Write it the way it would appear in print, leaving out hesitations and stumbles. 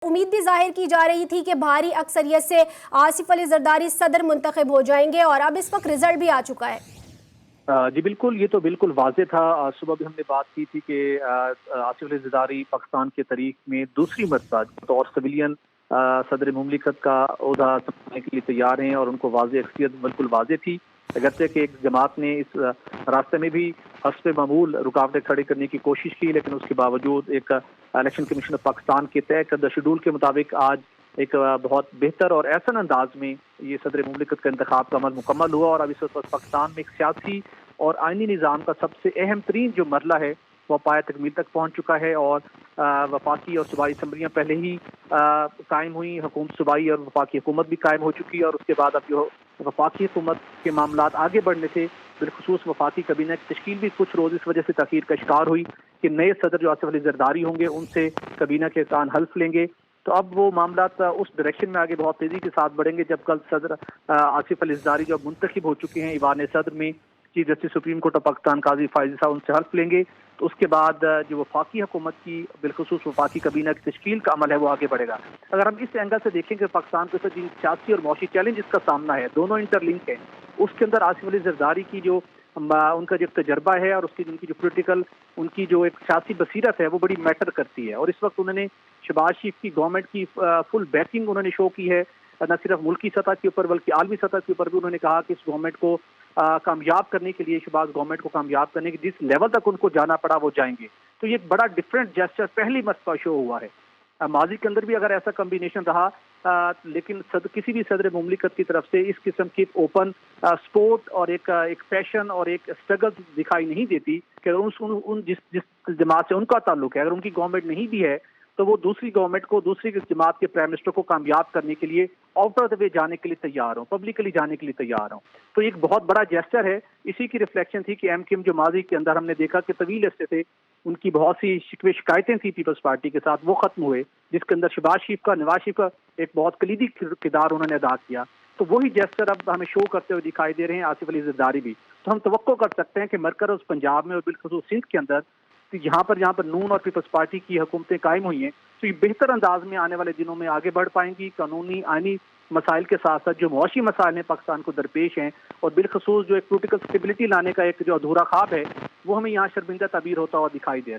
امید بھی ظاہر کی جا رہی تھی کہ بھاری اکثریت سے آصف علی زرداری صدر منتخب ہو جائیں گے اور اب اس وقت رزلٹ بھی آ چکا ہے۔ جی بالکل، یہ تو بالکل واضح تھا۔ صبح بھی ہم نے بات کی تھی کہ آصف علی زرداری پاکستان کی تاریخ میں دوسری مرتبہ بطور سویلین صدر مملکت کا عہدہ سنبھالنے کے لیے تیار ہیں، اور ان کو واضح اکثریت بالکل واضح تھی، اگرچہ کہ ایک جماعت نے اس راستے میں بھی حسب معمول رکاوٹیں کھڑی کرنے کی کوشش کی، لیکن اس کے باوجود ایک الیکشن کمیشن آف پاکستان کے طے کردہ شیڈول کے مطابق آج ایک بہت بہتر اور احسن انداز میں یہ صدر مملکت کا انتخاب کا عمل مکمل ہوا، اور اب اس وقت پاکستان میں ایک سیاسی اور آئینی نظام کا سب سے اہم ترین جو مرحلہ ہے وہ پایہ تکمیل تک پہنچ چکا ہے، اور وفاقی اور صوبائی اسمبلیاں پہلے ہی قائم ہوئی، حکومت صوبائی اور وفاقی حکومت بھی قائم ہو چکی ہے، اور اس کے بعد اب جو وفاقی حکومت کے معاملات آگے بڑھنے تھے، بالخصوص وفاقی کابینہ کی تشکیل بھی کچھ روز اس وجہ سے تاخیر کا شکار ہوئی کہ نئے صدر جو آصف علی زرداری ہوں گے ان سے کابینہ کے ارکان حلف لیں گے، تو اب وہ معاملات اس ڈائریکشن میں آگے بہت تیزی کے ساتھ بڑھیں گے، جب کل صدر آصف علی زرداری جو منتخب ہو چکے ہیں ایوان صدر میں، chief justice supreme court of Pakistan قاضی فائز صاحب ان سے حلف لیں گے، تو اس کے بعد جو وفاقی حکومت کی بالخصوص وفاقی کابینہ کی تشکیل کا عمل ہے وہ آگے بڑھے گا۔ اگر ہم اس اینگل سے دیکھیں کہ پاکستان کے ساتھ جن سیاسی اور معاشی چیلنج اس کا سامنا ہے، دونوں انٹر لنک ہیں، اس کے اندر آصف علی زرداری کی جو ان کا جو تجربہ ہے اور ان کی جو پولیٹیکل ان کی جو ایک سیاسی بصیرت ہے وہ بڑی میٹر کرتی ہے، اور اس وقت انہوں نے شہباز شریف کی گورنمنٹ کی فل بیکنگ انہوں نے شو کی ہے، نہ صرف ملکی سطح کے اوپر بلکہ عالمی سطح کے اوپر بھی انہوں نے کہا کہ اس گورنمنٹ کو کامیاب کرنے کے لیے، شہباز گورنمنٹ کو کامیاب کرنے کے جس لیول تک ان کو جانا پڑا وہ جائیں گے، تو یہ ایک بڑا ڈفرینٹ جیسچر پہلی مرتبہ شو ہوا ہے۔ ماضی کے اندر بھی اگر ایسا کمبینیشن رہا لیکن کسی بھی صدر مملکت کی طرف سے اس قسم کی اوپن سپورٹ اور ایک پیشن اور ایک اسٹرگل دکھائی نہیں دیتی کہ جس جماعت سے ان کا تعلق ہے، اگر ان کی گورنمنٹ نہیں بھی ہے تو وہ دوسری گورنمنٹ کو، دوسری جماعت کے پرائم منسٹر کو کامیاب کرنے کے لیے آؤٹ آف دا وے جانے کے لیے تیار ہوں، پبلکلی جانے کے لیے تیار ہوں، تو ایک بہت بڑا جیسچر ہے۔ اسی کی ریفلیکشن تھی کہ ایم کیو ایم جو ماضی کے اندر ہم نے دیکھا کہ طویل عرصے سے ان کی بہت سی شکوے شکایتیں تھیں پیپلز پارٹی کے ساتھ، وہ ختم ہوئے، جس کے اندر شہباز شریف کا، نواز شریف کا ایک بہت کلیدی کردار انہوں نے ادا کیا، تو وہی جیسچر اب ہمیں شو کرتے ہوئے دکھائی دے رہے ہیں آصف علی زرداری بھی، تو ہم توقع کر سکتے ہیں کہ مرکز پنجاب میں اور بالخصوص سندھ کے اندر جہاں پر نون اور پیپلز پارٹی کی حکومتیں قائم ہوئی ہیں، تو یہ بہتر انداز میں آنے والے دنوں میں آگے بڑھ پائیں گی، قانونی آئینی مسائل کے ساتھ ساتھ جو معاشی مسائل ہیں پاکستان کو درپیش ہیں، اور بالخصوص جو ایک پولیٹیکل اسٹیبلٹی لانے کا ایک جو ادھورا خواب ہے وہ ہمیں یہاں شرمندہ تعبیر ہوتا ہوا دکھائی دے رہا ہے۔